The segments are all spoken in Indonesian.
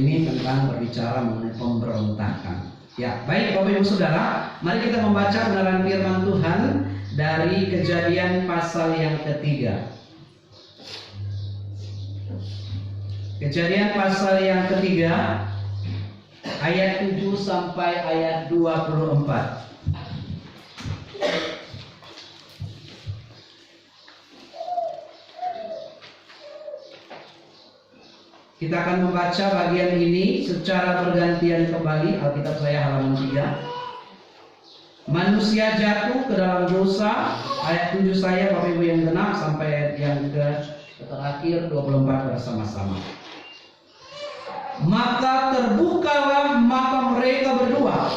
Ini tentang berbicara mengenai pemberontakan. Ya, baik Bapak Ibu Saudara, mari kita membaca kebenaran firman Tuhan dari Kejadian pasal yang ketiga. Kejadian pasal yang ketiga, ayat 7 sampai ayat 24. Kita akan membaca bagian ini secara bergantian kembali. Alkitab saya halaman 3. Manusia jatuh ke dalam dosa, ayat 7 saya Bapak Ibu yang genap sampai ayat yang terakhir 24 bersama-sama. Maka terbukalah mata mereka berdua,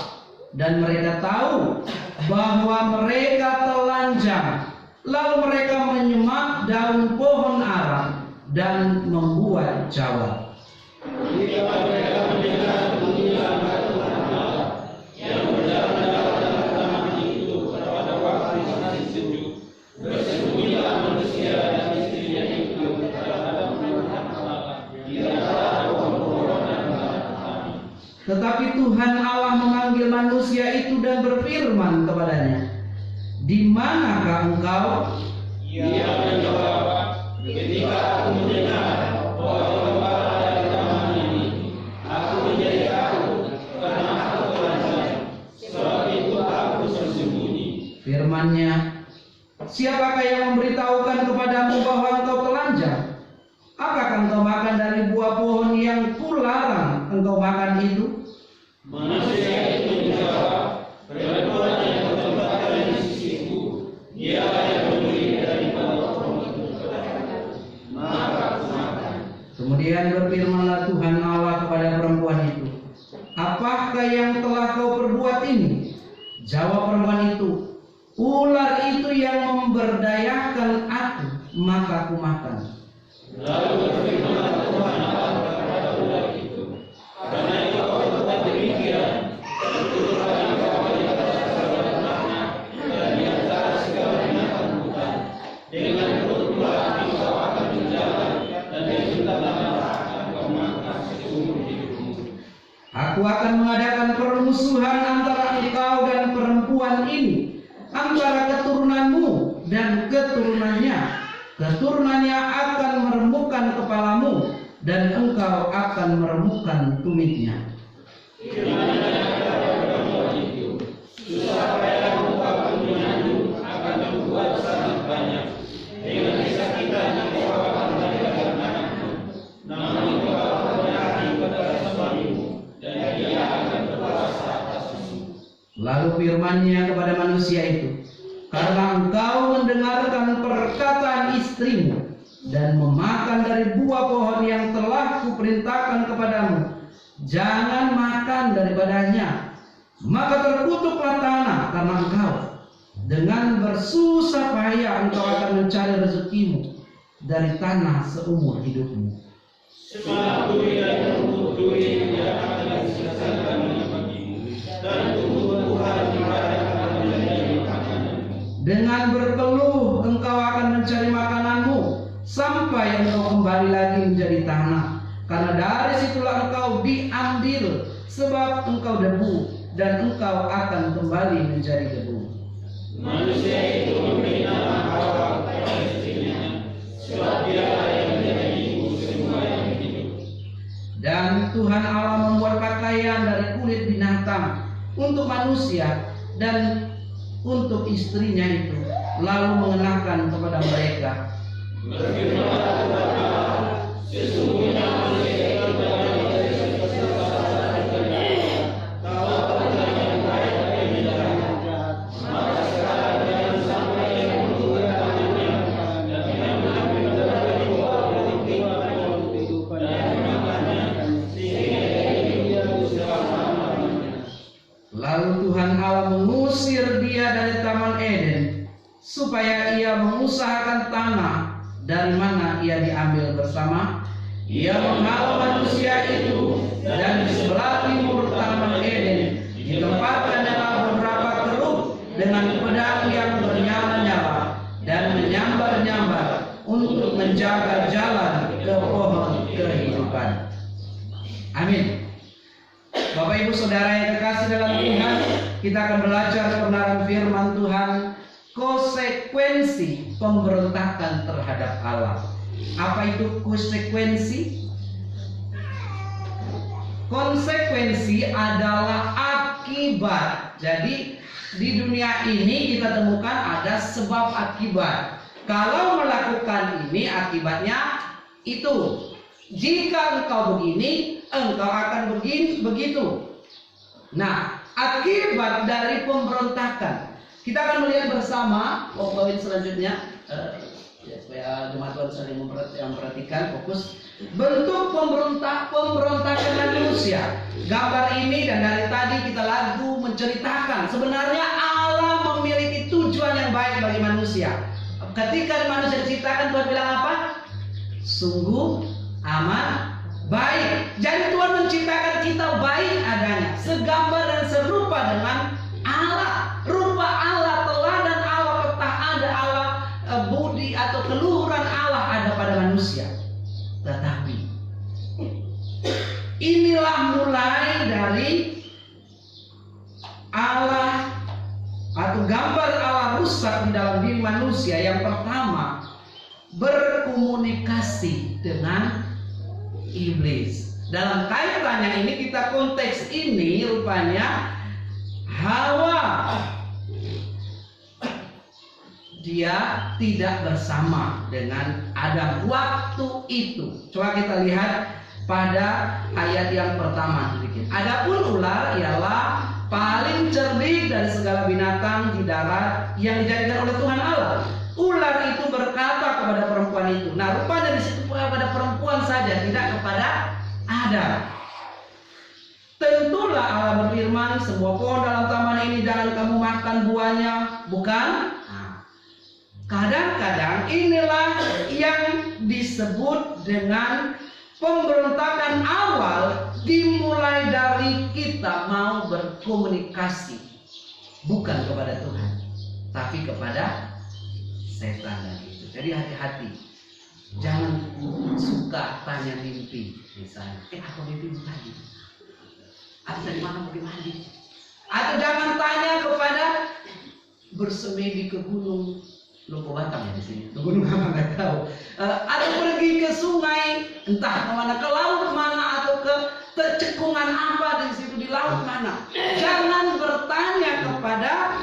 dan mereka tahu bahwa mereka telanjang. Lalu mereka menyemak daun pohon ara dan membuat jawat. Jika mereka mendengar bunyi lambat Tuhan Allah yang berjalan-jalan dalam taman itu pada waktu masih sejuk, bersembunyilah manusia dan istrinya itu terhadap Tuhan Allah di antara pohon-pohon dan taman. Tetapi Tuhan Allah memanggil manusia itu dan berfirman kepadanya, "Di manakah engkau?" Ia menjawab, "Ketika aku mendengar pohon-pohon dari taman ini, aku menjadi takut karena aku telanjang, sebab itu aku bersembunyi." Firman-Nya, "Siapakah yang memberitahukan kepadamu bahwa engkau telanjang? Apakah engkau makan dari buah pohon yang kularang engkau makan itu?" Manusia itu menjawab, "Perempuan yang bertempatan di sisiku, dialah yang memberi dari buah pohon itu kepadaku, maka aku makan." Kemudian berfirmanlah Tuhan Allah kepada perempuan itu, "Apakah yang telah kau perbuat ini?" Jawab perempuan itu, "Ular itu yang memberdayakan aku, maka aku makan." Lalu berfirmanlah Tuhan Allah kepada ular itu, "Karena engkau berbuat demikian, tertuturlah engkau di atas segala ternak dan di antara segala binatang hutan. Dengan perut pula engkau akan berjalan, dan dari tanah akan engkau makan seumur hidupmu. Aku akan mengadakan permusuhan antara engkau dan perempuan ini, antara keturunanmu dan keturunannya. Keturunannya akan meremukkan kepalamu, dan engkau akan meremukkan tumitnya." Susah payah engkau pun mengandung akan membuat sangat banyak. Dengan kesakitan engkau akan melahirkan anakmu. Namun engkau akan berbakti kepada suamimu, dan dia akan berkuasa atasmu. Lalu firman-Nya kepada manusia itu, "Karena engkau mendengarkan perkataan istrimu dan memakan dari buah pohon yang telah kuperintahkan kepadamu, jangan makan daripadanya, maka terkutuklah tanah karena engkau. Dengan bersusah payah engkau akan mencari rezekimu dari tanah seumur hidupmu." Semangat duri dan tumbuh duri tidak akan disisakan bagimu, dan tumbuh-tumbuhan tidak akan menjadi makananmu. Dengan berkeluh engkau akan mencari makananmu sampai engkau kembali lagi menjadi tanah, karena dari situlah engkau diambil, sebab engkau debu dan engkau akan kembali menjadi debu. Manusia itu memberi nama Hawa kepada istrinya, sebab dialah yang menjadi ibu semua yang hidup. Dan Tuhan Allah membuat pakaian dari kulit binatang untuk manusia dan untuk istrinya itu, lalu mengenakan kepada mereka. Berfirmanlah Tuhan Allah, "Sesungguhnya manusia itu berada dari kesesatan terdalam, tahu Tuhan yang baik dan yang jahat. Maka sekarang jangan sampai ia membuka tangannya dan mengambil dari buah pohon itu dan memakannya, sehingga ia hidup selama-lamanya." Lalu Tuhan Allah mengusir dia dari Taman Eden, supaya ia mengusahakan tanah dari mana ia diambil bersama. Ia menghalau manusia itu, dan di sebelah timur Taman Eden ditempatkannya beberapa keruk dengan pedang yang bernyala-nyala dan menyambar-nyambar untuk menjaga jalan ke pohon kehidupan. Amin. Bapak Ibu Saudara yang kekasih dalam Tuhan, kita akan belajar kebenaran firman Tuhan, konsekuensi pemberontakan terhadap Allah. Apa itu konsekuensi? Konsekuensi adalah akibat. Jadi di dunia ini kita temukan ada sebab akibat. Kalau melakukan ini akibatnya itu. Jika engkau begini, engkau akan begitu. Nah, akibat dari pemberontakan. Kita akan melihat bersama poin selanjutnya. Ya, supaya jemaat Tuhan saling memperhatikan, fokus. Bentuk pemberontakan manusia. Gambar ini dan dari tadi kita lagu menceritakan sebenarnya Allah memiliki tujuan yang baik bagi manusia. Ketika manusia diciptakan, Tuhan bilang apa? Sungguh amat baik. Jadi Tuhan menciptakan kita baik adanya, segambar dan serupa dengan Allah. Rupa Allah, teladan Allah, petahana Allah, budi atau keluhuran Allah ada pada manusia. Tetapi inilah mulai dari Allah atau gambar Allah rusak di dalam diri manusia. Yang pertama, berkomunikasi dengan iblis. Dalam kaitannya ini kita konteks ini rupanya Hawa dia tidak bersama dengan Adam waktu itu. Coba kita lihat pada ayat yang pertama sedikit. Adapun ular ialah paling cerdik dari segala binatang di darat yang dijadikan oleh Tuhan Allah. Ular itu berkata kepada perempuan itu. Nah, rupanya di situ pada perempuan saja, tidak kepada Adam. Tentulah Allah berfirman, semua pohon dalam taman ini jangan kamu makan buahnya, bukan? Nah, kadang-kadang inilah yang disebut dengan pemberontakan awal, dimulai dari kita mau berkomunikasi bukan kepada Tuhan, tapi kepada setan dan itu. Jadi hati-hati, jangan suka tanya mimpi. Misalnya, apa mimpi tadi? Atau dari mana mau mandi? Atau jangan tanya kepada bersemedi ke gunung Lombok Batam ya di sini. Gunung apa nggak tahu. Atau pergi ke sungai, entah kemana, ke laut mana, atau ke cekungan apa di situ di laut mana. Jangan bertanya kepada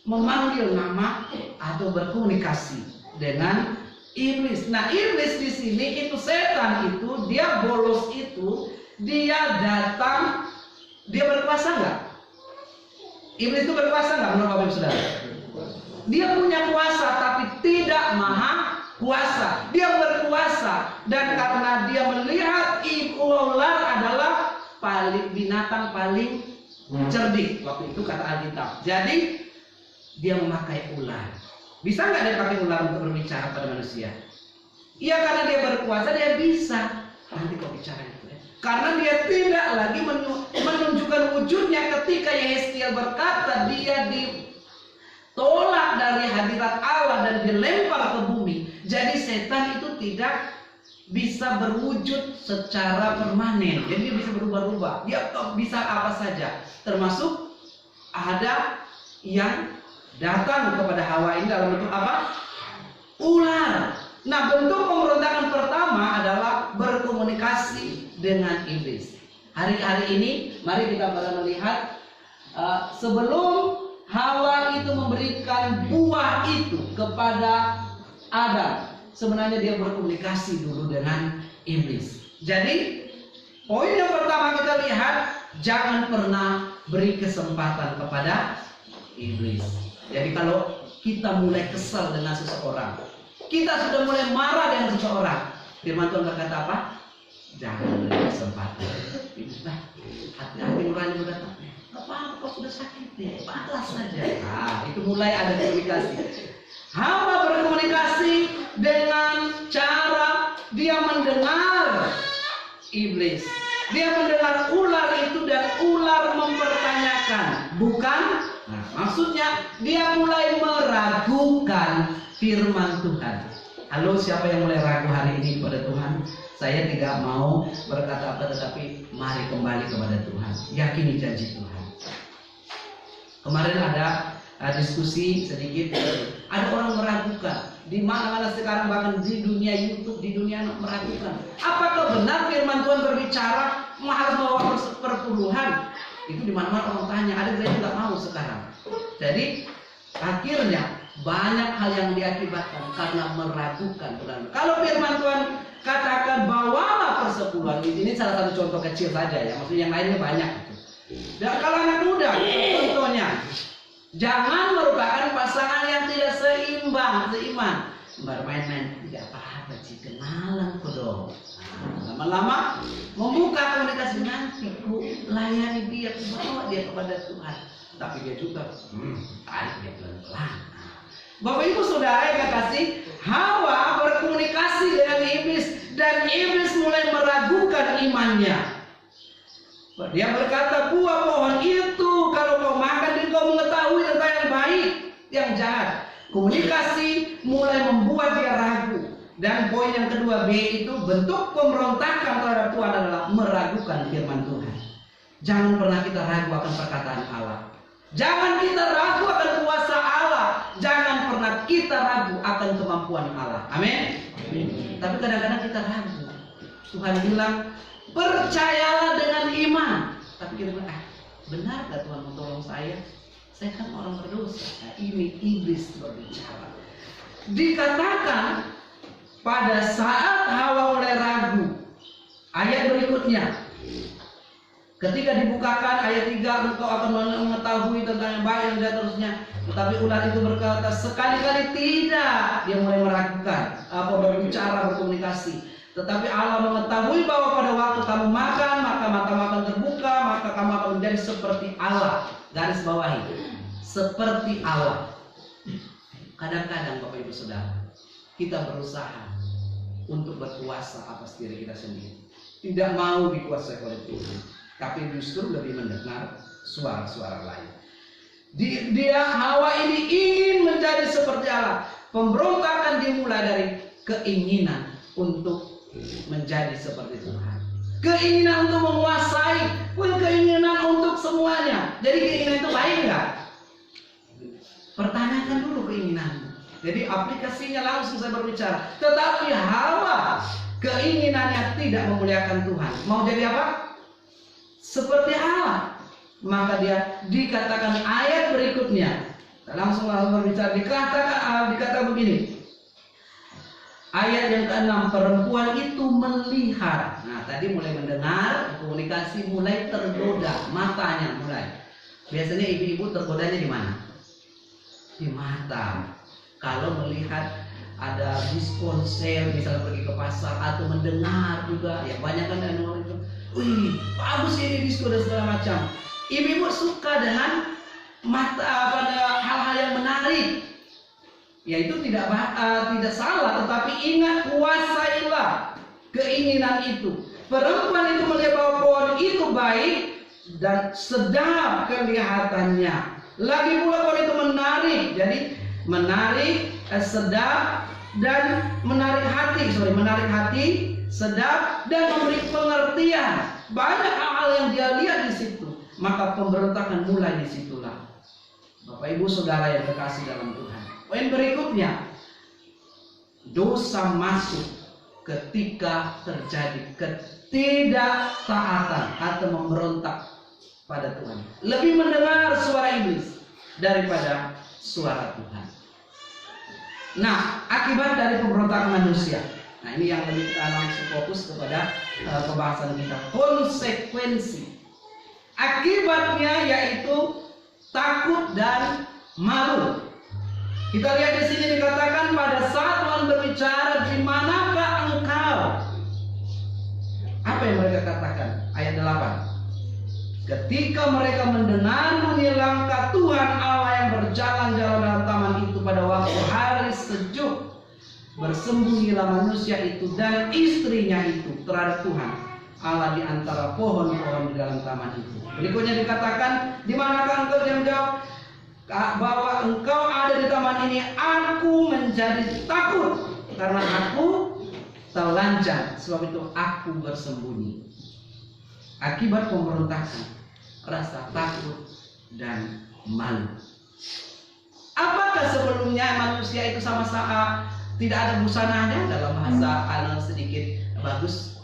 memanggil nama atau berkomunikasi dengan iblis. Nah, iblis di sini itu setan itu, dia bolos itu, dia datang, dia berkuasa nggak? Iblis itu berkuasa nggak menurut Bapak Ibu Saudara? Dia punya kuasa tapi tidak maha kuasa. Dia berkuasa dan karena dia melihat ular adalah binatang paling cerdik waktu itu kata Alkitab. Jadi dia memakai ular. Bisa nggak dia pakai ular untuk berbicara pada manusia? Iya, karena dia berkuasa dia bisa. Nanti kau bicara itu ya. Karena dia tidak lagi menunjukkan wujudnya ketika Yehezkiel berkata dia ditolak dari hadirat Allah dan dilempar ke bumi. Jadi setan itu tidak bisa berwujud secara permanen. Jadi dia bisa berubah-ubah. Dia bisa apa saja. Termasuk ada yang datang kepada Hawa ini dalam bentuk apa? Ular. Nah, bentuk pemberontakan pertama adalah berkomunikasi dengan iblis. Hari-hari ini mari kita melihat sebelum Hawa itu memberikan buah itu kepada Adam, sebenarnya dia berkomunikasi dulu dengan iblis. Jadi poin yang pertama kita lihat, jangan pernah beri kesempatan kepada iblis. Jadi kalau kita mulai kesal dengan seseorang, kita sudah mulai marah dengan seseorang, firman Tuhan berkata apa? Jangan beri kesempatan. Nah, hati-hati nurani berkata, apa kau sudah sakit nih, balas saja. Nah, itu mulai ada komunikasi. Hawa berkomunikasi dengan cara dia mendengar iblis. Dia mendengar ular itu dan ular mempertanyakan, bukan? Nah, maksudnya dia mulai meragukan firman Tuhan. Halo, siapa yang mulai ragu hari ini kepada Tuhan? Saya tidak mau berkata apa, tetapi mari kembali kepada Tuhan. Yakini janji Tuhan. Kemarin ada diskusi sedikit. Ada orang meragukan. Di mana-mana sekarang, bahkan di dunia YouTube, di dunia meragukan. Apakah benar firman Tuhan berbicara harus bawa perpuluhan? Itu di mana-mana orang tanya. Ada gereja nggak mau sekarang. Jadi akhirnya banyak hal yang diakibatkan karena meragukan Tuhan. Kalau firman Tuhan katakan bawalah persepuluhan, ini salah satu contoh kecil saja ya. Maksudnya yang lainnya banyak. Dan kalau anak muda, contohnya, jangan merupakan pasangan yang tidak seiman. Bermain-main tidak apa-apa sih, kenalan kok dong. Lama-lama membuka komunikasi, nanti ku layani dia, ku bawa dia kepada Tuhan. Tapi dia juga tarik dia pelan-pelan. Bapak Ibu Saudara yang kekasih, Hawa berkomunikasi dengan iblis dan iblis mulai meragukan imannya. Dia berkata, buah pohon itu kalau kau makan, kau mengetahui tentang yang baik, yang jahat. Komunikasi mulai membuat dia ragu. Dan poin yang kedua, B, itu bentuk pemberontakan terhadap Tuhan adalah meragukan firman Tuhan. Jangan pernah kita ragu akan perkataan Allah. Jangan kita ragu akan kuasa Allah. Jangan pernah kita ragu akan kemampuan Allah. Amin. Tapi kadang-kadang kita ragu. Tuhan bilang, percayalah dengan iman. Tapi kita bilang, benar gak Tuhan menolong saya? Saya kan orang berdosa. Nah, ini iblis berbicara. Dikatakan pada saat Hawa mulai ragu, ayat berikutnya, ketika dibukakan ayat 3, engkau akan mengetahui tentang yang baik dan jahat terusnya. Tetapi ular itu berkata, sekali-kali tidak. Dia mulai meragukan, berbicara, berkomunikasi. Tetapi Allah mengetahui bahwa pada waktu kamu makan, maka matamu akan terbuka, maka kamu akan menjadi seperti Allah. Garis bawahi, seperti Allah. Kadang-kadang Bapak Ibu Saudara, kita berusaha untuk berkuasa atas diri kita sendiri. Tidak mau dikuasai oleh Tuhan, tapi justru lebih mendengar suara-suara lain. Dia Hawa ini ingin menjadi seperti Allah. Pemberontakan dimulai dari keinginan untuk menjadi seperti Tuhan. Keinginan untuk menguasai, keinginan untuk semuanya. Jadi keinginan itu baik nggak? Pertanyakan dulu keinginanmu. Jadi aplikasinya langsung saya berbicara. Tetapi Hawa keinginannya tidak memuliakan Tuhan. Mau jadi apa? Seperti Allah. Maka dia dikatakan ayat berikutnya. Langsung berbicara. Dikatakan begini. Ayat yang ke-6, perempuan itu melihat. Nah, tadi mulai mendengar, komunikasi mulai tergoda, matanya mulai. Biasanya ibu-ibu tergodanya di mana? Di mata. Kalau melihat ada diskon sale, misalnya pergi ke pasar atau mendengar juga, ya banyak kan yang orang itu, wih, bagus ini diskon dan segala macam. Ibu-ibu suka dengan mata pada hal-hal yang menarik. Ya itu tidak salah, tetapi ingat, kuasailah keinginan itu. Perempuan itu melihat bahwa pohon itu baik dan sedap kelihatannya. Lagi pula pohon itu menarik, jadi menarik, sedap dan menarik hati, sedap dan memberi pengertian. Banyak hal yang dia lihat di situ, maka pemberontakan mulai disitulah. Bapak Ibu Saudara yang terkasih dalam Tuhan. Poin berikutnya, dosa masuk ketika terjadi ketidaktaatan atau memberontak pada Tuhan. Lebih mendengar suara iblis daripada suara Tuhan. Nah, akibat dari pemberontakan manusia. Nah, ini yang lebih kita langsung fokus kepada pembahasan kita. Konsekuensi. Akibatnya yaitu takut dan malu. Kita lihat di sini dikatakan pada saat Tuhan berbicara, di manakah engkau? Apa yang mereka katakan? Ayat 8. Ketika mereka mendengar bunyi langkah Tuhan Allah yang berjalan-jalan dalam taman itu pada waktu hari sejuk, bersembunyilah manusia itu dan istrinya itu terhadap Tuhan Allah di antara pohon-pohon di dalam taman itu. Berikutnya dikatakan, di manakah engkau? Dia menjawab, bahwa engkau ada di taman ini, aku menjadi takut. karena aku telanjang, sebab itu aku bersembunyi. Akibat pemberontakan, rasa takut dan malu. Apakah sebelumnya manusia itu sama-sama tidak ada busananya? Dalam bahasa anak sedikit bagus,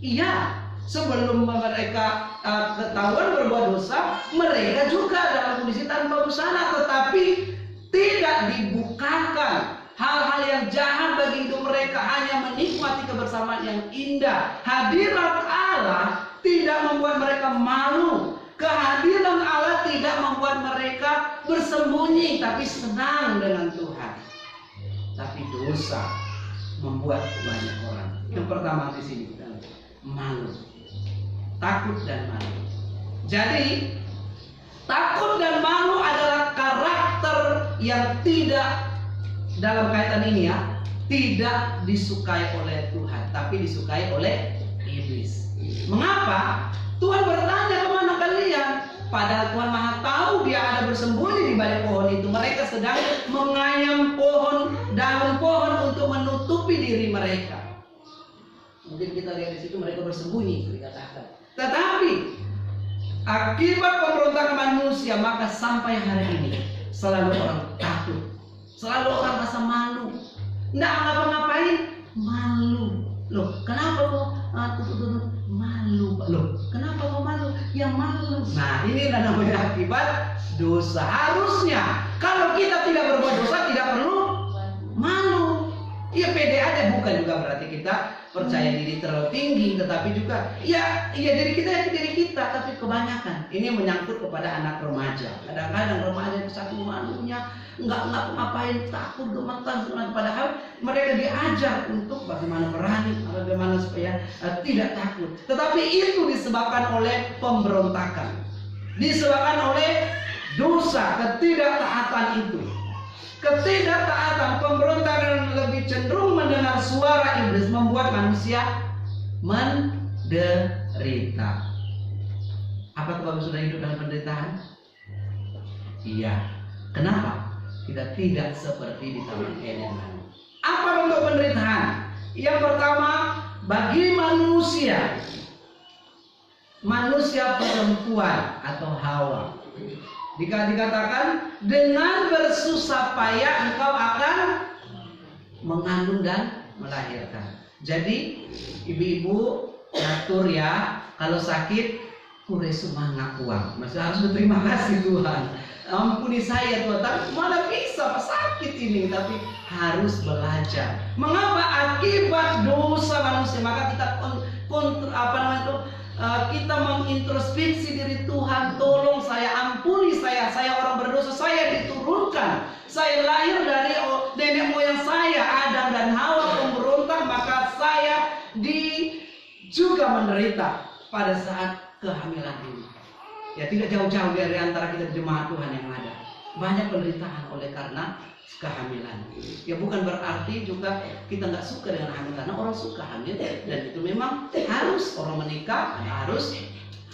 iya. Sebelum mereka ketahuan berbuat dosa, mereka juga dalam kondisi tanpa busana, tetapi tidak dibukakan hal-hal yang jahat bagi hidup mereka, hanya menikmati kebersamaan yang indah. Hadirat Allah tidak membuat mereka malu. Kehadiran Allah tidak membuat mereka bersembunyi, tapi senang dengan Tuhan. Tapi dosa membuat banyak orang. Yang pertama di sini kita malu, takut dan malu. Jadi takut dan malu adalah karakter yang tidak, dalam kaitan ini ya, tidak disukai oleh Tuhan, tapi disukai oleh iblis. Mengapa? Tuhan bertanya, kemana kalian? Padahal Tuhan Maha tahu dia ada bersembunyi di balik pohon itu. Mereka sedang menganyam pohon, daun pohon untuk menutupi diri mereka. Mungkin kita lihat di situ mereka bersembunyi, dikatakan. Tetapi akibat pemberontakan manusia, maka sampai hari ini selalu orang takut, selalu orang rasa malu. Nggak ngapa-ngapain, malu. Loh, kenapa kok malu? Loh, kenapa kok malu? Ya malu. Nah, inilah namanya akibat dosa. Harusnya kalau kita tidak berbuat dosa tidak perlu malu. Ya pede aja, bukan juga berarti kita percaya diri terlalu tinggi, tetapi juga ya diri kita, tapi kebanyakan ini menyangkut kepada anak remaja. Kadang-kadang remaja saking malunya nggak ngapain, takut, gemetar, padahal mereka diajar untuk bagaimana berani, bagaimana supaya tidak takut. Tetapi itu disebabkan oleh pemberontakan, disebabkan oleh dosa, ketidaktaatan itu. Ketidaktaatan, pemberontakan lebih cenderung mendengar suara iblis, membuat manusia menderita. Apakah Bapak sudah hidup dalam penderitaan? Iya. Kenapa? Kita tidak seperti di Taman Eden. Apa bentuk penderitaan? Yang pertama, bagi manusia perempuan atau Hawa, dikatakan dengan bersusah payah engkau akan mengandung dan melahirkan. Jadi ibu-ibu ngatur ya, kalau sakit kure semangat uang, masih harus berterima kasih Tuhan, ampuni saya Tuhan, tapi malah bisa sakit ini, tapi harus belajar. Mengapa? Akibat dosa manusia, maka kita kita mengintrospeksi diri Tuhan. Tolong saya, ampuni saya orang berdosa, saya diturunkan, saya lahir dari nenek moyang saya Adam dan Hawa pemberontak, maka saya juga menderita pada saat kehamilan ini. Ya, tidak jauh-jauh dari antara kita jemaat Tuhan yang ada, banyak penderitaan oleh karena kehamilan. Ya, bukan berarti juga kita nggak suka dengan hamil, karena orang suka hamil, dan itu memang harus, orang menikah harus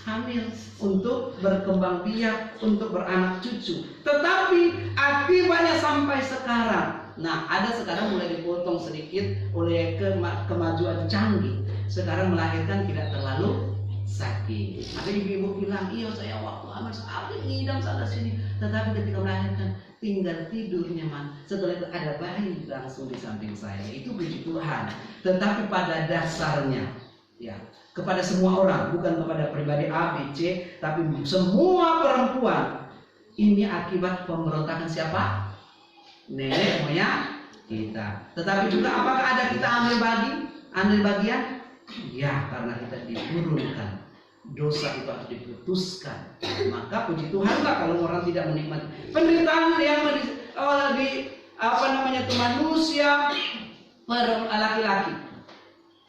hamil untuk berkembang biak, untuk beranak cucu. Tetapi akibatnya sampai sekarang, nah ada sekarang mulai dipotong sedikit oleh kemajuan canggih. Sekarang melahirkan tidak terlalu sakit. Ada ibu-ibu bilang, iya saya waktu hamil sakit ngidam sana sini, tetapi ketika melahirkan tinggal tidur nyaman. Setelah itu ada bayi langsung di samping saya. Itu puji Tuhan. Tetapi pada dasarnya, ya, kepada semua orang, bukan kepada pribadi A, B, C, tapi semua perempuan, ini akibat pemberontakan siapa? Nenek moyang kita. Tetapi juga apakah ada kita ambil bagian? Ya, karena kita diturunkan. Dosa itu harus diputuskan. Maka puji Tuhanlah kalau orang tidak menikmati penderitaan yang manusia laki-laki.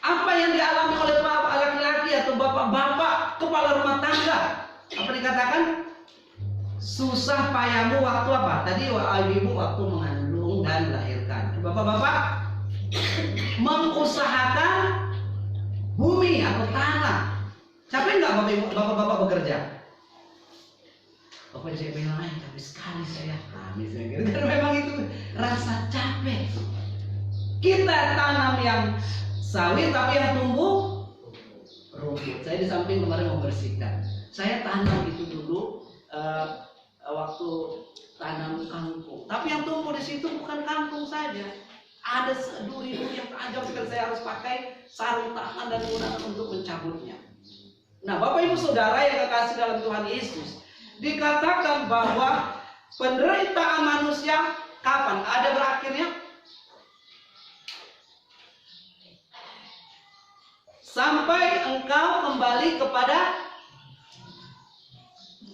Apa yang dialami oleh bapak laki-laki atau bapak-bapak kepala rumah tangga? Apa dikatakan? Susah payahmu waktu apa? Tadi ibu waktu mengandung dan melahirkan. Bapak-bapak mengusahakan bumi atau tanah. Capek nggak bapak-bapak bekerja? Bapak saya bilang, capek sekali saya. Nah, misalnya gitu. Karena memang itu rasa capek. Kita tanam yang sawit, tapi yang tumbuh rumput. Saya di samping kemarin membersihkan. Saya tanam itu dulu waktu tanam kangkung. Tapi yang tumbuh di situ bukan kangkung saja. Ada duri-duri yang tajam sekali. Saya harus pakai sarung tangan dan menggunakan untuk mencabutnya. Nah, Bapak Ibu Saudara yang kekasih dalam Tuhan Yesus, dikatakan bahwa penderitaan manusia kapan ada berakhirnya? Sampai engkau kembali kepada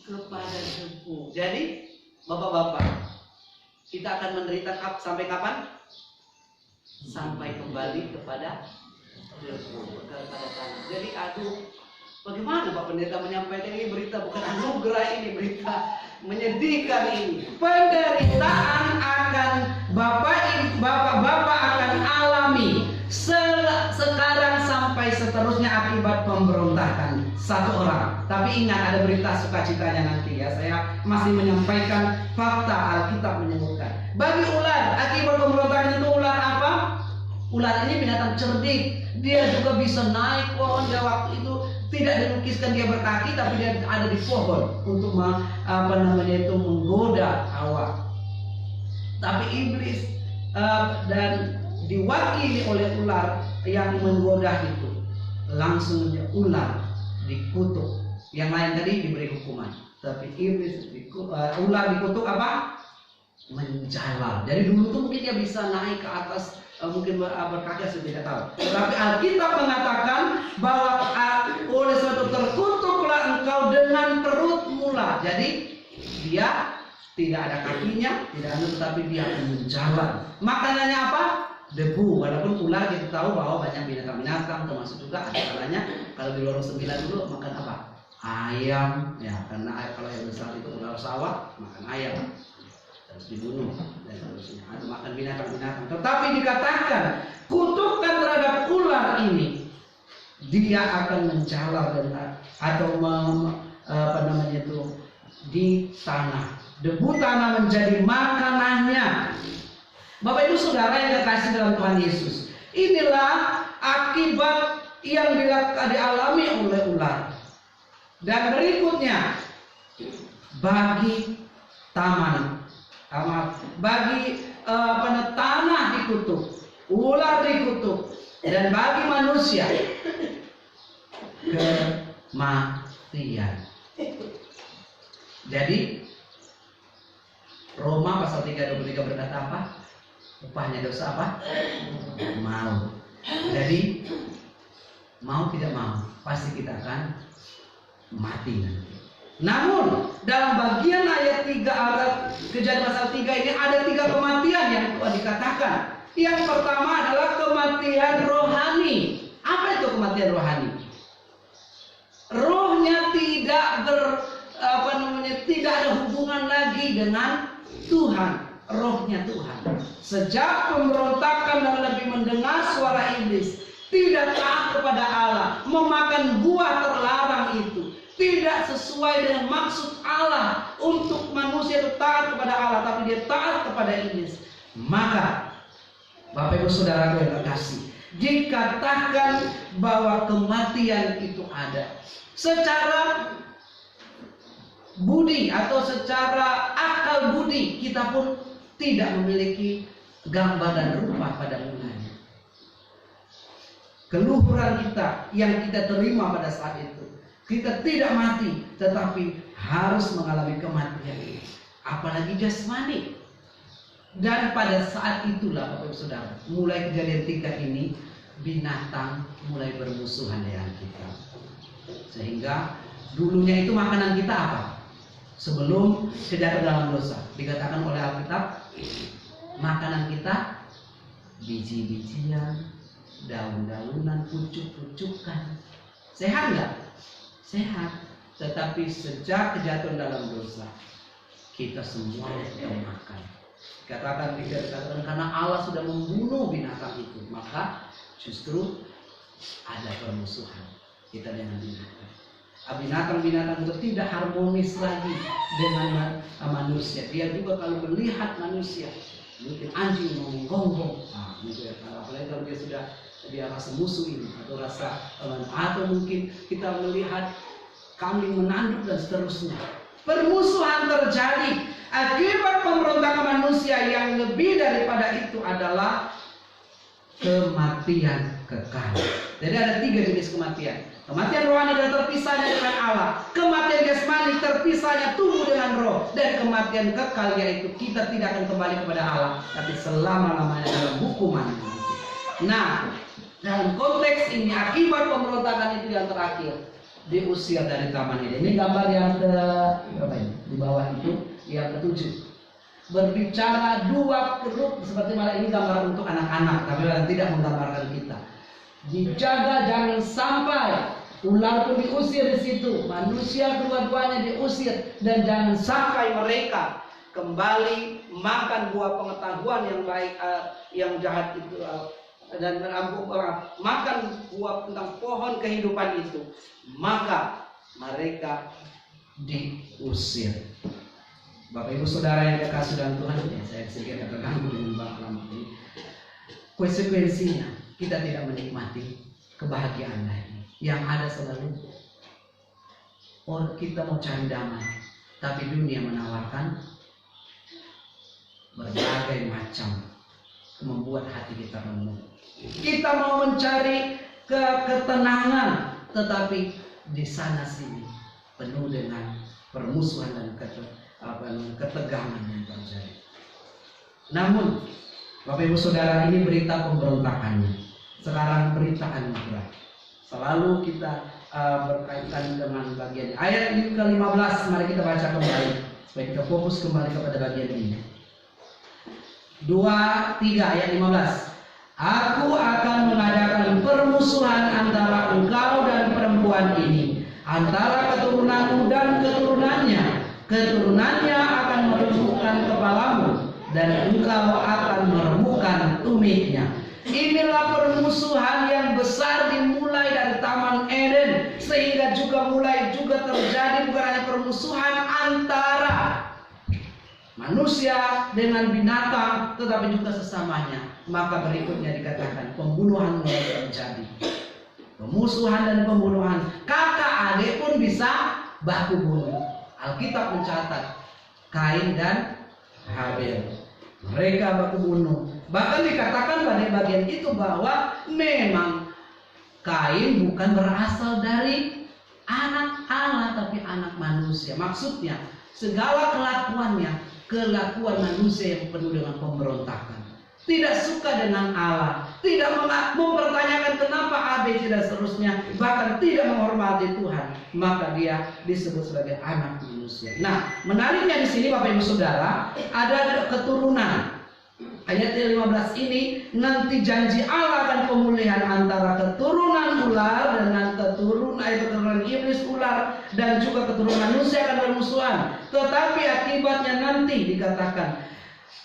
debu. Jadi, Bapak-bapak, kita akan menderita sampai kapan? Sampai kembali kepada debu, kepada tanah. Jadi, bagaimana Pak Pendeta menyampaikan ini berita bukan anugerah, ini berita menyedihkan ini. Penderitaan akan Bapak-bapak akan alami sekarang sampai seterusnya akibat pemberontakan satu orang. Tapi ingat, ada berita sukacitanya nanti ya. Saya masih menyampaikan fakta Alkitab menyebutkan. Bagi ular, akibat pemberontakan itu ular apa? Ular ini binatang cerdik. Dia juga bisa naik pohon. Dia waktu itu tidak dilukiskan dia berkaki, tapi dia ada di pohon untuk menggoda Hawa. Tapi iblis dan diwakili oleh ular yang menggoda itu, langsung ular dikutuk. Yang lain tadi diberi hukuman, tapi iblis ular dikutuk apa? Menjalar. Jadi dulu tuh mungkin dia bisa naik ke atas, mungkin berkaki, saya tidak tahu. Tapi Alkitab mengatakan bahwa oleh suatu terkutuklah engkau dengan perut mula. Jadi dia tidak ada kakinya, tidak ada, tetapi dia akan menjalar. Makanannya apa? Debu. Walaupun ular kita tahu bahwa banyak binatang-binatang, termasuk juga ada kalanya kalau di lorong 9 dulu makan apa? Ayam. Ya, karena kalau yang besar itu ular sawah, makan ayam. Harus dibunuh dan seterusnya. Atau makan binatang-binatang. Tetapi dikatakan kutukan terhadap ular ini, dia akan menjalar dan atau di tanah. Debu tanah menjadi makanannya. Bapak Ibu Saudara yang kekasih dalam Tuhan Yesus, inilah akibat yang dialami oleh ular. Dan berikutnya, bagi tanah dikutuk, ular dikutuk, dan bagi manusia kematian. Jadi Roma pasal 3:23 berkata apa? Upahnya dosa apa? Maut. Jadi mau tidak mau pasti kita akan mati nanti. Namun dalam bagian ayat 3 Kejadian pasal 3 ini ada 3 kematian yang telah dikatakan. Yang pertama adalah kematian rohani. Apa itu kematian rohani? Rohnya tidak ada hubungan lagi dengan Tuhan. Rohnya Tuhan sejak pemberontakan dan lebih mendengar suara iblis, tidak taat kepada Allah, memakan buah terlarang itu, tidak sesuai dengan maksud Allah untuk manusia itu taat kepada Allah, tapi dia taat kepada iblis. Maka Bapak Ibu Saudara yang terkasih, dikatakan bahwa kematian itu ada secara budi atau secara akal budi. Kita pun tidak memiliki gambar dan rupa pada mulanya. Keluhuran kita yang kita terima pada saat itu, kita tidak mati, tetapi harus mengalami kematian, apalagi jasmani. Dan pada saat itulah Bapak Ibu Saudara, mulai Kejadian 3 ini, binatang mulai bermusuhan dengan kita. Sehingga dulunya itu makanan kita apa? Sebelum jatuh dalam dosa, dikatakan oleh Alkitab, makanan kita biji-bijian, daun-daunan, pucuk-pucukan. Sehat nggak? Sehat. Tetapi sejak kejatuhan dalam dosa, kita semua sudah makan. Dikatakan karena Allah sudah membunuh binatang itu, maka justru ada permusuhan kita dengan binatang. Binatang-binatang itu tidak harmonis lagi dengan manusia. Dia juga kalau melihat manusia, Mungkin anjing mau menggonggong, gitu ya. Apalagi kalau dia rasa musuh ini atau rasa atau mungkin kita melihat kambing menanduk dan seterusnya. Permusuhan terjadi akibat pemberontakan manusia. Yang lebih daripada itu adalah kematian kekal. Jadi ada 3 jenis kematian. Kematian rohani dan terpisahnya dengan Allah. Kematian jasmani terpisahnya tubuh dengan roh. Dan kematian kekal yaitu kita tidak akan kembali kepada Allah, tapi selama-lamanya dalam hukuman. Nah, dalam konteks ini akibat pemberontakan itu yang terakhir, diusir dari Taman Eden. Ini gambar yang ke berapa ini? Di bawah itu yang ke-7. Berbicara 2 grup seperti malah ini gambar untuk anak-anak, tapi tidak menggambarkan kita. Dijaga jangan sampai ular pun diusir di situ, manusia kedua-duanya diusir, dan jangan sampai mereka kembali makan buah pengetahuan yang baik, yang jahat itu, dan makan buah tentang pohon kehidupan itu, maka mereka diusir. Bapak Ibu Saudara yang dikasih dalam Tuhan, ya, saya sedikit terganggu dengan lama ini. Konsekuensinya kita tidak menikmati kebahagiaan lain. Yang ada selalu kita mau cari damai, tapi dunia menawarkan berbagai macam membuat hati kita remuk. Kita mau mencari ketenangan, tetapi di sana sini penuh dengan permusuhan dan ketegangan yang terjadi. Namun, Bapak Ibu Saudara, ini berita pemberontakannya. Sekarang berita anugerah. Selalu kita berkaitan dengan bagian ayat ini ke-15. Mari kita baca kembali supaya kita fokus kembali kepada bagian ini. 2-3 ayat 15. Aku akan mengadakan permusuhan antara engkau dan perempuan ini, antara keturunanmu dan keturunannya. Keturunannya akan meremukkan kepalamu, dan engkau akan meremukkan tumitnya. Inilah permusuhan yang besar dimulai dari Taman Eden, sehingga mulai terjadi bukan hanya permusuhan antara manusia dengan binatang, tetapi juga sesamanya. Maka berikutnya dikatakan pembunuhan mulai terjadi. Pemusuhan dan pembunuhan. Kakak adik pun bisa baku bunuh. Alkitab mencatat Kain dan Habel, mereka baku bunuh. Bahkan dikatakan pada bagian itu bahwa memang Kain bukan berasal dari anak Allah, tapi anak manusia. Maksudnya segala kelakuan manusia yang penuh dengan pemberontakan, tidak suka dengan Allah, tidak mempertanyakan kenapa ABC dan seterusnya, bahkan tidak menghormati Tuhan, maka dia disebut sebagai anak manusia. Nah, menariknya di sini Bapak Ibu Saudara, ada keturunan. Ayat 15 ini nanti janji Allah akan pemulihan antara keturunan ular dengan keturunan iblis ular, dan juga keturunan manusia akan bermusuhan. Tetapi akibatnya nanti dikatakan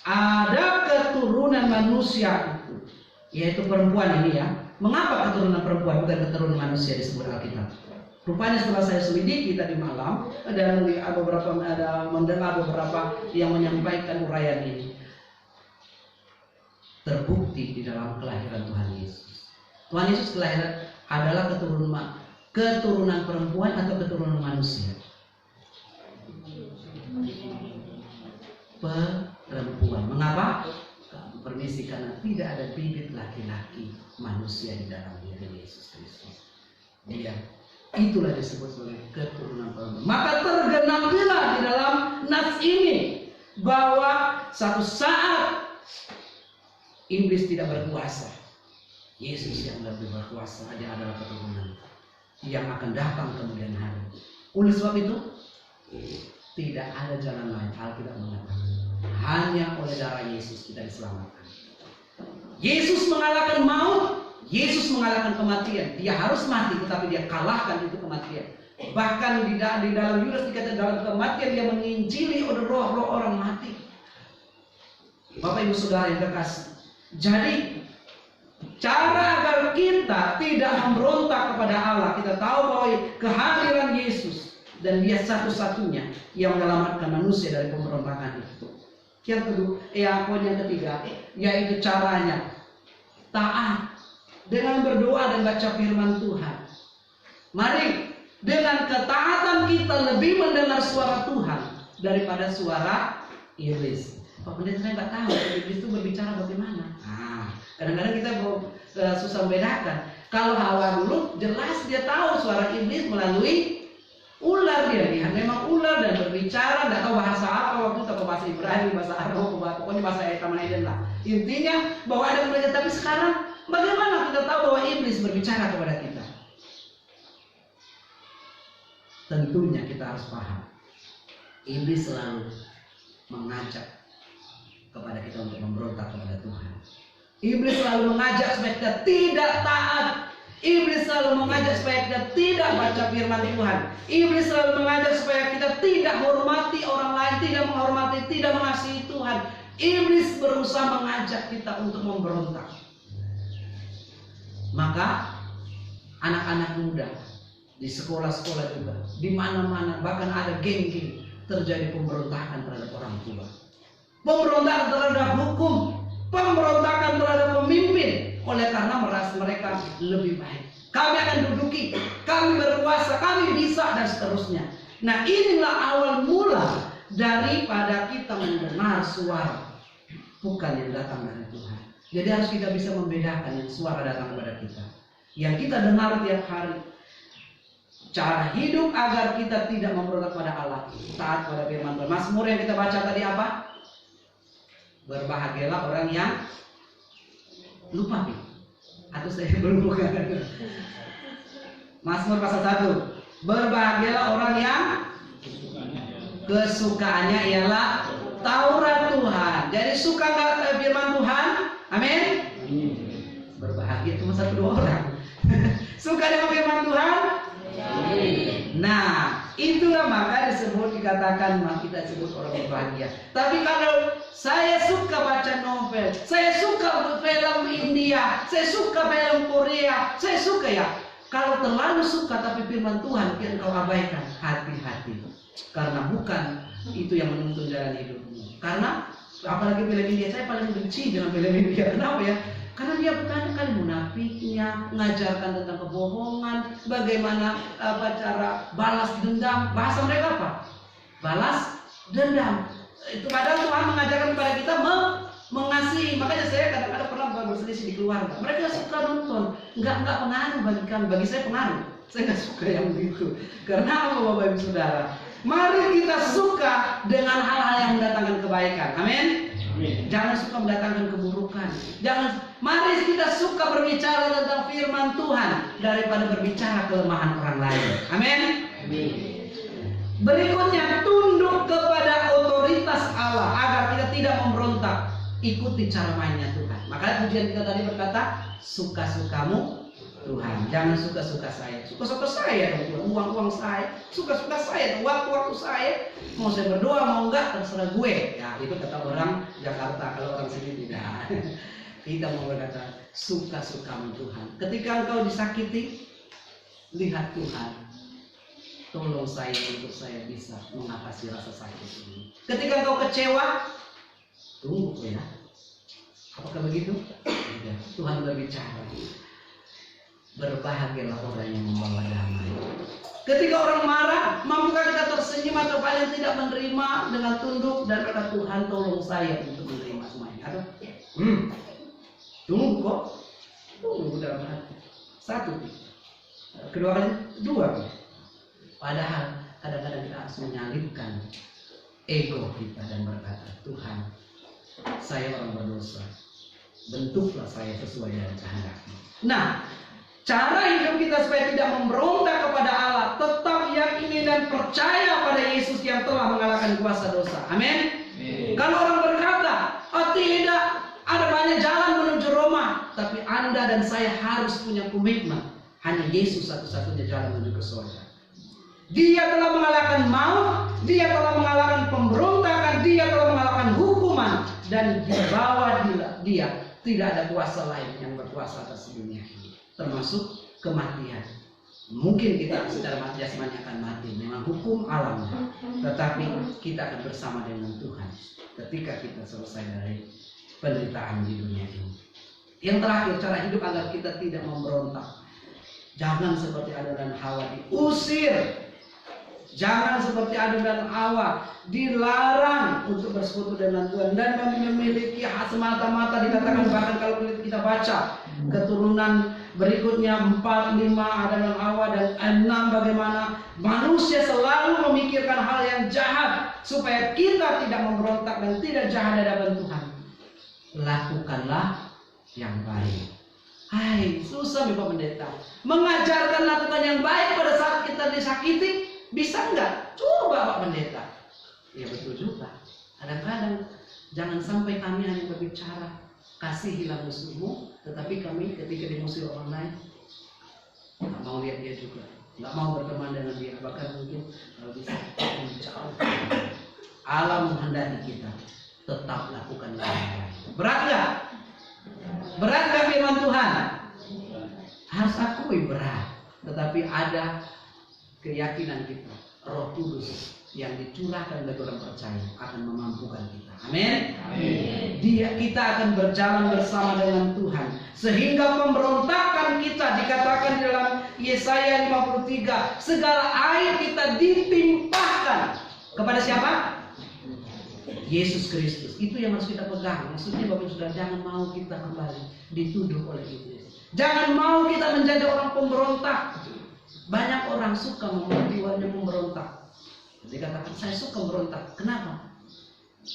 ada keturunan manusia itu, yaitu perempuan ini ya. Mengapa keturunan perempuan bukan keturunan manusia disebut Alkitab? Rupanya setelah saya selidiki tadi malam dan mendengar beberapa yang menyampaikan uraian ini, terbukti di dalam kelahiran Tuhan Yesus. Tuhan Yesus kelahiran adalah keturunan perempuan atau keturunan manusia? Perempuan. Mengapa? Permisi, karena tidak ada bibit laki-laki manusia di dalam diri Yesus Kristus. Dia itulah disebut sebagai keturunan perempuan. Maka tergenapilah di dalam nas ini bahwa satu saat iblis tidak berkuasa, Yesus yang lebih berkuasa. Dia adalah keturunan yang akan datang kemudian hari. Oleh sebab itu tidak ada jalan lain. Alkitab mengatakan hanya oleh darah Yesus kita diselamatkan. Yesus mengalahkan maut, Yesus mengalahkan kematian. Dia harus mati, tetapi dia kalahkan itu kematian. Bahkan di dalam Yudas dikatakan dalam kematian dia menginjili roh-roh orang mati. Bapak Ibu Saudara yang terkasih, jadi cara agar kita tidak memberontak kepada Allah, kita tahu bahwa kehadiran Yesus dan dia satu-satunya yang menyelamatkan manusia dari pemberontakan itu. Yang kedua, poin yang ketiga, yaitu caranya taat dengan berdoa dan baca firman Tuhan. Mari dengan ketaatan kita lebih mendengar suara Tuhan daripada suara iblis. Pak Pendeta, saya nggak tahu iblis itu berbicara bagaimana. Kadang-kadang kita susah membedakan. Kalau Hawa dulu jelas dia tahu suara iblis melalui ular, dia lihat memang ular dan berbicara, nggak tahu bahasa apa waktu itu, apa bahasa Ibrani, bahasa Arab, pokoknya bahasa Taman Eden lah. Intinya bahwa ada mereka. Tapi sekarang bagaimana kita tahu bahwa iblis berbicara kepada kita? Tentunya kita harus paham, iblis selalu mengajak kepada kita untuk memberontak kepada Tuhan. Iblis selalu mengajak supaya kita tidak taat. Iblis selalu mengajak supaya kita tidak baca firman Tuhan. Iblis selalu mengajak supaya kita tidak hormati orang lain, tidak menghormati, tidak mengasihi Tuhan. Iblis berusaha mengajak kita untuk memberontak. Maka anak-anak muda di sekolah-sekolah juga, di mana-mana, bahkan ada geng-geng, terjadi pemberontakan terhadap orang tua, pemberontakan terhadap hukum, pemberontakan terhadap pemimpin, oleh karena merasa mereka lebih baik. Kami akan duduki, kami berkuasa, kami bisa, dan seterusnya. Nah, inilah awal mula daripada kita mendengar suara bukan yang datang dari Tuhan. Jadi harus kita bisa membedakan yang suara datang kepada kita, yang kita dengar tiap hari. Cara hidup agar kita tidak memberontak pada Allah, taat pada firman Tuhan. Mazmur yang kita baca tadi apa? Berbahagialah orang yang lupa, atau saya belum buka. Mazmur pasal 1. Berbahagialah orang yang kesukaannya ialah Taurat Tuhan. Jadi suka nggak firman Tuhan? Amin. Berbahagia cuma 1-2 orang. Suka dengan firman Tuhan? Nah, itulah maka dikatakan kita sebut orang berbahagia. Tapi kalau saya suka baca novel, saya suka film India, saya suka film Korea, saya suka ya. Kalau terlalu suka tapi firman Tuhan engkau abaikan, hati-hati. Karena bukan itu yang menuntun jalan hidupmu. Karena apalagi film India, saya paling benci dengan film India. Kenapa ya? Karena dia berkali-kali munafiknya, mengajarkan tentang kebohongan, bagaimana cara balas dendam. Bahasa mereka apa? Balas dendam. Itu padahal Tuhan mengajarkan kepada kita mengasihi. Makanya saya kadang-kadang pernah berselisih di keluarga. Mereka suka nonton, nggak pengaruh bagi kami. Bagi saya pengaruh. Saya nggak suka yang begitu. Karena apa, Bapak Ibu Saudara? Mari kita suka dengan hal-hal yang mendatangkan kebaikan. Amin. Jangan suka mendatangkan keburukan. Mari kita suka berbicara tentang firman Tuhan daripada berbicara kelemahan orang lain. Amin. Berikutnya, tunduk kepada otoritas Allah agar kita tidak memberontak. Ikuti cara mainnya Tuhan. Makanya pujian kita tadi berkata, suka-sukamu Tuhan, jangan suka-suka saya. Suka-suka saya dong, uang-uang saya. Suka-suka saya, waktu-waktu saya. Mau saya berdoa, mau enggak, terserah gue. Ya, itu kata orang Jakarta. Kalau orang sini tidak. Kita mau berkata, suka-sukamu Tuhan. Ketika engkau disakiti, lihat Tuhan, tolong saya untuk saya bisa mengatasi rasa sakit ini. Ketika engkau kecewa, tunggu ya. Apakah begitu? Ya, Tuhan berbicara. Berbahagialah orang yang membawa damai. Ketika orang marah, mampukah kita tersenyum atau paling tidak menerima dengan tunduk dan kata Tuhan tolong saya untuk menerima semuanya. Aduh, tunggu kok, tunggu dalam hati. Satu, kedua kali, dua. Padahal kadang-kadang kita harus menyalipkan ego kita dan berkata, Tuhan, saya orang berdosa, bentuklah saya sesuai dengan kehendak-Mu. Nah, cara hidup kita supaya tidak memberontak kepada Allah, tetap yakini dan percaya pada Yesus yang telah mengalahkan kuasa dosa. Amin. Kalau orang berkata, oh tidak, ada banyak jalan menuju Roma, tapi Anda dan saya harus punya komitmen. Hanya Yesus satu-satunya jalan menuju ke surga. Dia telah mengalahkan maut, dia telah mengalahkan pemberontakan, dia telah mengalahkan hukuman, dan di bawah dia tidak ada kuasa lain yang berkuasa atas dunia ini, termasuk kematian. Mungkin kita secara jasmani akan mati, memang hukum alam, tetapi kita akan bersama dengan Tuhan ketika kita selesai dari penderitaan di dunia ini. Yang terakhir, cara hidup agar kita tidak memberontak. Jangan seperti Adam dan Hawa diusir. Jangan seperti Adam dan Hawa dilarang untuk bersekutu dengan Tuhan dan memiliki hak semata-mata. Dikatakan bahkan kalau kita baca keturunan berikutnya 4, 5 Adam dan Hawa dan 6 bagaimana manusia selalu memikirkan hal yang jahat supaya kita tidak memberontak dan tidak jahat di hadapan Tuhan. Lakukanlah yang baik. Hai, susah Bapak Pendeta. Mengajarkan lakukan yang baik pada saat kita disakiti, bisa enggak? Coba Pak Pendeta. Ya betul juga. Kadang-kadang jangan sampai kami hanya berbicara kasihilah musuhmu, tetapi kami ketika dimusuhi orang lain nggak mau lihat dia juga, nggak mau berteman dengan dia, bahkan mungkin kalau bisa menjauh. Alam menghendaki kita tetap lakukan yang baik. Berat nggak? Berat nggak firman Tuhan? Harus akui berat, tetapi ada keyakinan kita, Roh Kudus yang dicurahkan bagi orang percaya akan memampukan kita. Amin. Kita akan berjalan bersama dengan Tuhan sehingga pemberontakan kita dikatakan di dalam Yesaya 53, segala aib kita ditimpahkan kepada siapa? Yesus Kristus. Itu yang harus kita pegang. Maksudnya Bapak Saudara, jangan mau kita kembali dituduh oleh iblis. Jangan mau kita menjadi orang pemberontak. Banyak orang suka membuat jiwanya memberontak. Dikatakan saya suka memberontak. Kenapa?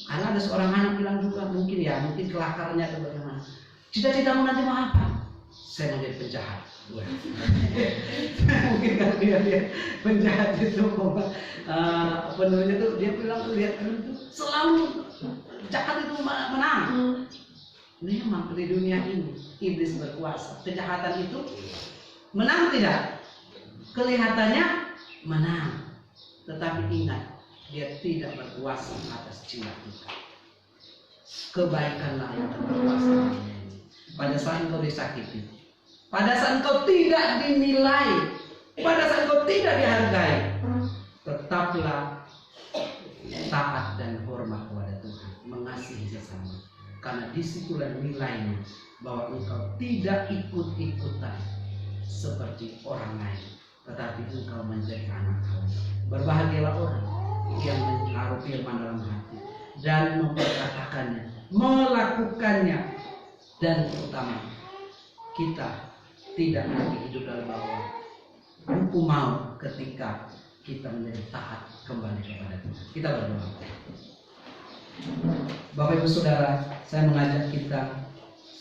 Karena ada seorang anak bilang juga, mungkin kelakarnya atau bagaimana. Cita-citamu nanti mau apa? Saya mau jadi penjahat. Mungkin kan dia penjahat itu penuhnya tuh dia bilang lihat itu selalu jahat itu menang. Memang di dunia ini iblis berkuasa. Kejahatan itu menang tidak? Kelihatannya menang. Tetapi ingat, dia tidak berkuasa atas jiwa kita. Kebaikanlah yang berkuasa. Pada saat engkau disakiti, pada saat engkau tidak dinilai, pada saat engkau tidak dihargai, tetaplah taat dan hormat kepada Tuhan, mengasihi sesama. Karena disitulah nilainya bahwa engkau tidak ikut-ikutan seperti orang lain, tetapi engkau menjadi anak Allah. Berbahagialah orang yang menaruh firman dalam hati dan memperkatakannya, melakukannya, dan terutama kita tidak lagi hidup dalam bawah hukum maut ketika kita menjadi taat kembali kepada Tuhan. Kita berdoa. Bapak Ibu Saudara, saya mengajak kita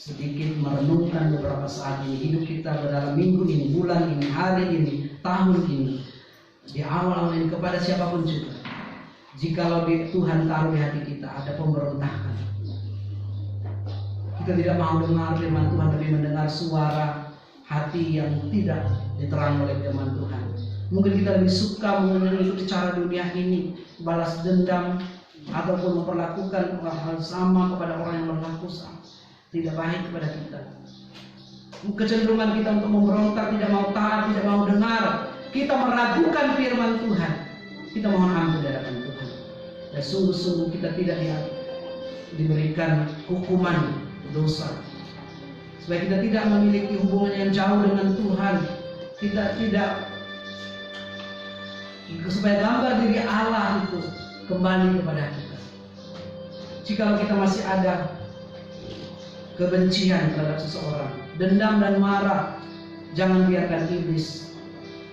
sedikit merenungkan beberapa saat ini hidup kita dalam minggu ini, bulan ini, hari ini, tahun ini. Di awal-awal ini kepada siapapun juga, jikalau Tuhan taruh di hati kita ada pemberontakan, kita tidak mau dengar firman Tuhan tapi mendengar suara hati yang tidak diterang oleh firman Tuhan. Mungkin kita lebih suka mengikuti cara dunia ini, balas dendam ataupun memperlakukan hal sama kepada orang yang berlaku sama, tidak baik kepada kita. Kecenderungan kita untuk memberontak, tidak mau taat, tidak mau dengar. Kita meragukan firman Tuhan. Kita mohon ampun di hadapan Tuhan. Dan sungguh-sungguh kita tidak diberikan hukuman dosa. Supaya kita tidak memiliki hubungan yang jauh dengan Tuhan. Kita tidak, supaya gambar diri Allah itu kembali kepada kita. Jika kita masih ada kebencian terhadap seseorang, dendam dan marah, jangan biarkan iblis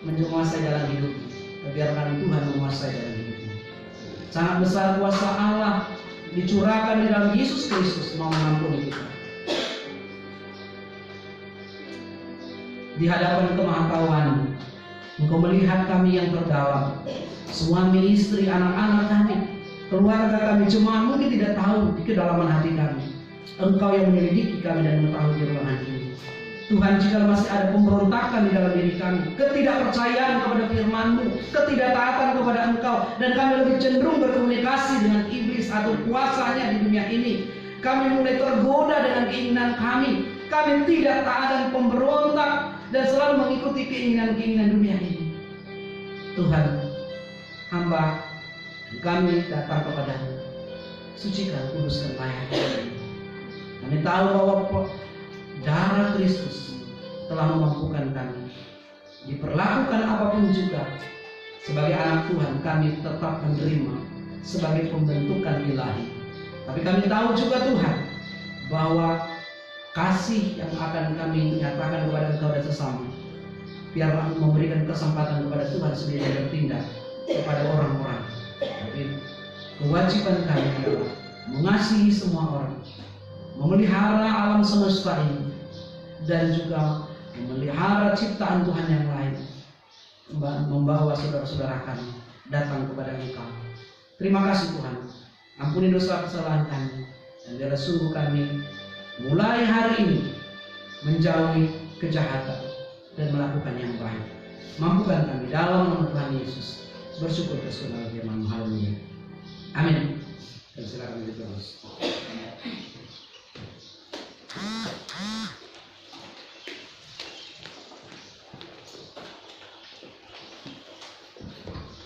menguasai dalam hidupmu, biarkan Tuhan menguasai dalam hidupmu. Sangat besar kuasa Allah dicurahkan di dalam Yesus Kristus mau mengampuni kita. Di hadapan kemahatauan, Engkau melihat kami yang terdalam, suami, istri, anak-anak kami, keluarga kami, jemaat mungkin tidak tahu di kedalaman hati kami. Engkau yang menyelidiki kami dan mengetahui firman ini. Tuhan, jika masih ada pemberontakan di dalam diri kami, ketidakpercayaan kepada firman-Mu, ketidaktaatan kepada Engkau, dan kami lebih cenderung berkomunikasi dengan iblis atau kuasanya di dunia ini, kami mulai tergoda dengan keinginan kami tidak taat dan pemberontak, dan selalu mengikuti keinginan-keinginan dunia ini. Tuhan, hamba kami datang kepadamu, sucikan, kuduskan, layani. Kami tahu bahwa darah Kristus telah memampukan kami. Diperlakukan apapun juga, sebagai anak Tuhan kami tetap menerima sebagai pembentukan ilahi. Tapi kami tahu juga Tuhan, bahwa kasih yang akan kami nyatakan kepada Engkau dan sesama, biarlah memberikan kesempatan kepada Tuhan sendiri bertindak kepada orang-orang. Tapi kewajiban kami adalah mengasihi semua orang, memelihara alam semesta ini, dan juga memelihara ciptaan Tuhan yang lain, membawa saudara-saudara kami datang kepada Engkau. Terima kasih Tuhan, ampuni dosa kesalahan kami, dan biarlah sungguh kami mulai hari ini menjauhi kejahatan dan melakukan yang baik. Mampukan kami dalam nama Tuhan Yesus. Bersyukur kesukaan firman-Mu. Haleluya. Amin. Dan silakan diterus.